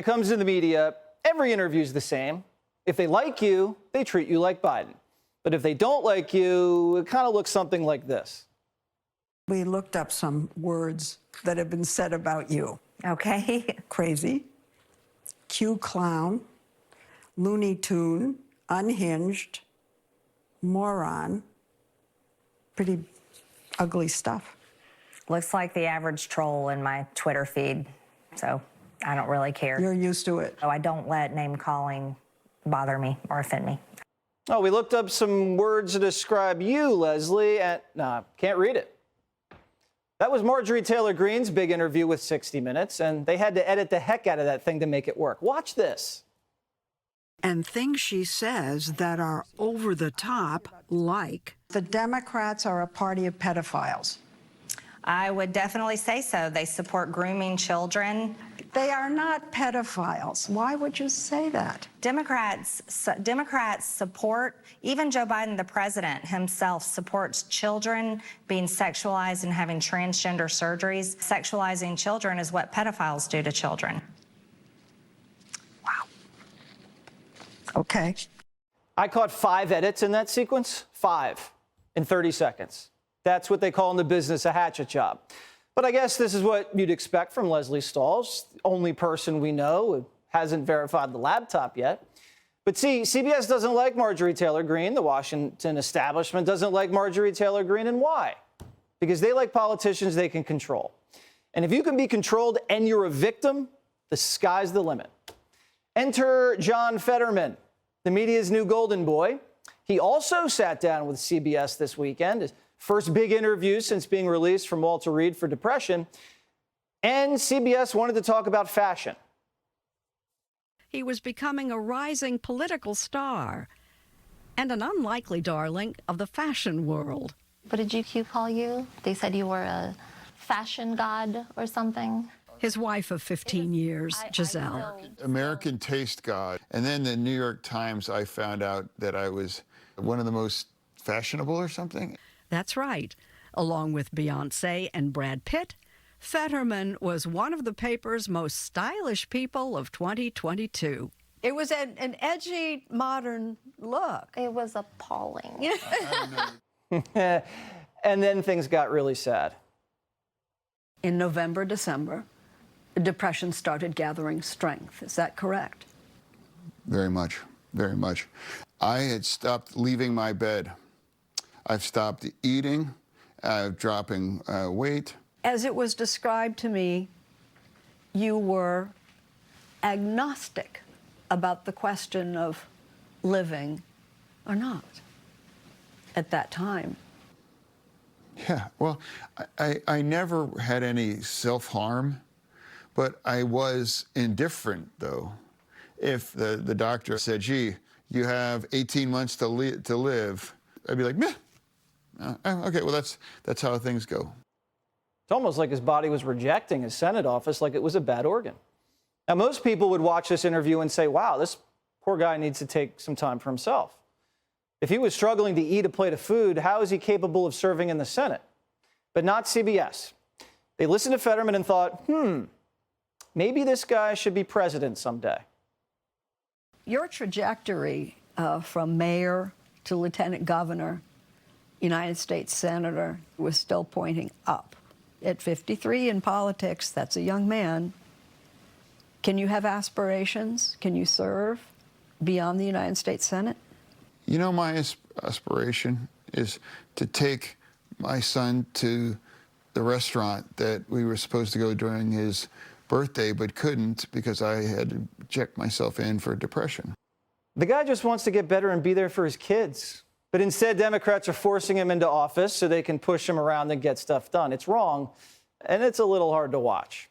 It comes to the media, every interview is the same. If they like you, they treat you like Biden. But if they don't like you, it kind of looks something like this. We looked up some words that have been said about you. Okay. Crazy, Q-clown, Looney Tune, unhinged, moron. Pretty ugly stuff. Looks like the average troll in my Twitter feed, so I don't really care. You're used to it. So I don't let name calling bother me or offend me. Oh, we looked up some words to describe you, Leslie, and can't read it. That was Marjorie Taylor Greene's big interview with 60 Minutes, and they had to edit the heck out of that thing to make it work. Watch this. And things she says that are over the top, like... The Democrats are a party of pedophiles. I would definitely say so. They support grooming children. They are not pedophiles. Why would you say that? Democrats support, even Joe Biden, the president himself, supports children being sexualized and having transgender surgeries. Sexualizing children is what pedophiles do to children. Wow. Okay. I caught 5 edits in that sequence, 5 in 30 seconds. That's what they call in the business a hatchet job. But I guess this is what you'd expect from Leslie Stahl's, the only person we know who hasn't verified the laptop yet. But see, CBS doesn't like Marjorie Taylor Greene. The Washington establishment doesn't like Marjorie Taylor Greene. And why? Because they like politicians they can control. And if you can be controlled and you're a victim, the sky's the limit. Enter John Fetterman, the media's new golden boy. He also sat down with CBS this weekend, his first big interview since being released from Walter Reed for depression. And CBS wanted to talk about fashion. He was becoming a rising political star and an unlikely darling of the fashion world. What did GQ call you? They said you were a fashion god or something. His wife of 15 years, Giselle. American taste god. And then the New York Times, I found out that I was one of the most fashionable or something. That's right. Along with Beyoncé and Brad Pitt, Fetterman was one of the paper's most stylish people of 2022. It was an edgy, modern look. It was appalling. And then things got really sad. In November, December, the depression started gathering strength. Is that correct? Very much, very much. I had stopped leaving my bed. I've stopped eating, dropping weight. As it was described to me, you were agnostic about the question of living or not at that time. Yeah, well, I never had any self-harm, but I was indifferent, though. If the doctor said, gee, you have 18 months to live, I'd be like, meh. Okay, well, that's how things go. It's almost like his body was rejecting his Senate office like it was a bad organ. Now, most people would watch this interview and say, wow, this poor guy needs to take some time for himself. If he was struggling to eat a plate of food, how is he capable of serving in the Senate? But not CBS. They listened to Fetterman and thought, maybe this guy should be president someday. Your trajectory from mayor to lieutenant governor, United States senator, was still pointing up. At 53 in politics, that's a young man. Can you have aspirations? Can you serve beyond the United States Senate? You know, my aspiration is to take my son to the restaurant that we were supposed to go during his birthday, but couldn't because I had to check myself in for depression. The guy just wants to get better and be there for his kids. But instead, Democrats are forcing him into office so they can push him around and get stuff done. It's wrong, and it's a little hard to watch.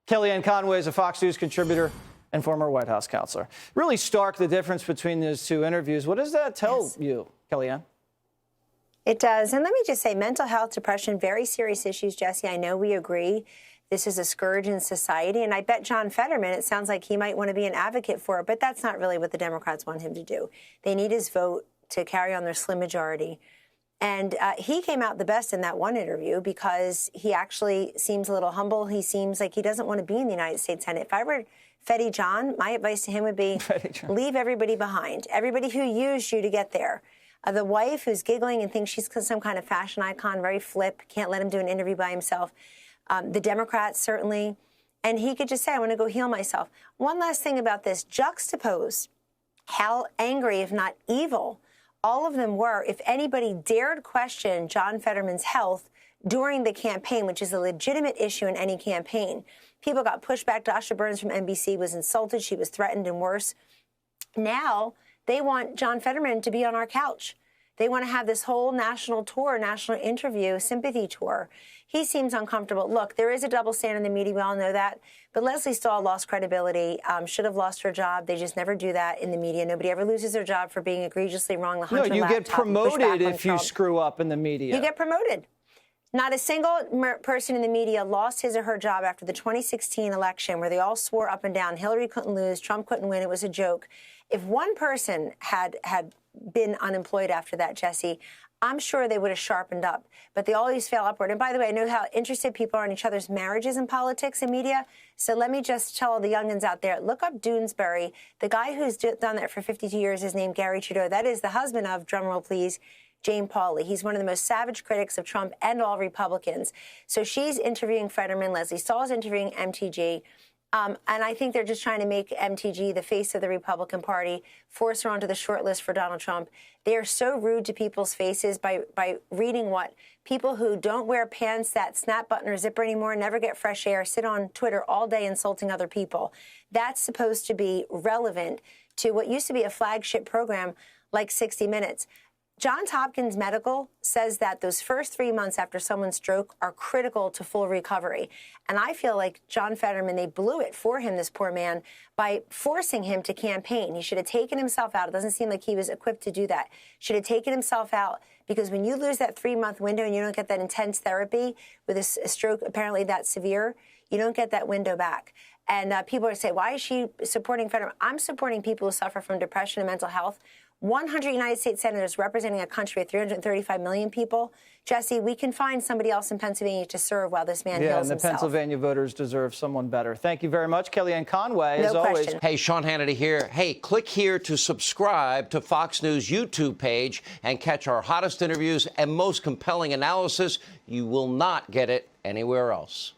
Kellyanne Conway is a Fox News contributor and former White House counselor. Really stark, the difference between those two interviews. What does that tell you, Kellyanne? It does. And let me just say, mental health, depression, very serious issues, Jesse. I know we agree. This is a scourge in society. And I bet John Fetterman, it sounds like he might want to be an advocate for it, but that's not really what the Democrats want him to do. They need his vote to carry on their slim majority. And he came out the best in that one interview because he actually seems a little humble. He seems like he doesn't want to be in the United States Senate. If I were Fetty John, my advice to him would be leave everybody behind, everybody who used you to get there. The wife who's giggling and thinks she's some kind of fashion icon, very flip, can't let him do an interview by himself. The Democrats, certainly. And he could just say, I want to go heal myself. One last thing about this, juxtapose how angry, if not evil, all of them were if anybody dared question John Fetterman's health during the campaign, which is a legitimate issue in any campaign. People got pushed back. Dasha Burns from NBC was insulted. She was threatened and worse. Now they want John Fetterman to be on our couch. They want to have this whole national tour, national interview, sympathy tour. He seems uncomfortable. Look, there is a double standard in the media. We all know that. But Leslie Stahl lost credibility, should have lost her job. They just never do that in the media. Nobody ever loses their job for being egregiously wrong. No, you get promoted if you screw up in the media. You get promoted. Not a single person in the media lost his or her job after the 2016 election, where they all swore up and down Hillary couldn't lose, Trump couldn't win, it was a joke. If one person had been unemployed after that, Jesse, I'm sure they would have sharpened up. But they always fail upward. And by the way, I know how interested people are in each other's marriages in politics and media. So let me just tell all the youngins out there, look up Doonesbury. The guy who's done that for 52 years is named Gary Trudeau. That is the husband of, drumroll please, Jane Pauley. He's one of the most savage critics of Trump and all Republicans. So she's interviewing Fetterman. Leslie Stahl is interviewing MTG. And I think they're just trying to make MTG the face of the Republican Party, force her onto the short list for Donald Trump. They are so rude to people's faces by reading what people who don't wear pants that snap button or zipper anymore, never get fresh air, sit on Twitter all day insulting other people. That's supposed to be relevant to what used to be a flagship program like 60 Minutes. Johns Hopkins Medical says that those first 3 months after someone's stroke are critical to full recovery. And I feel like John Fetterman, they blew it for him, this poor man, by forcing him to campaign. He should have taken himself out. It doesn't seem like he was equipped to do that. Should have taken himself out, because when you lose that 3-month window and you don't get that intense therapy with a stroke apparently that severe, you don't get that window back. And people are saying, why is she supporting Fetterman? I'm supporting people who suffer from depression and mental health. 100 United States senators representing a country of 335 million people. Jesse, we can find somebody else in Pennsylvania to serve while this man heals himself. Yeah, and the Pennsylvania voters deserve someone better. Thank you very much, Kellyanne Conway, as always. Hey, Sean Hannity here. Hey, click here to subscribe to Fox News YouTube page and catch our hottest interviews and most compelling analysis. You will not get it anywhere else.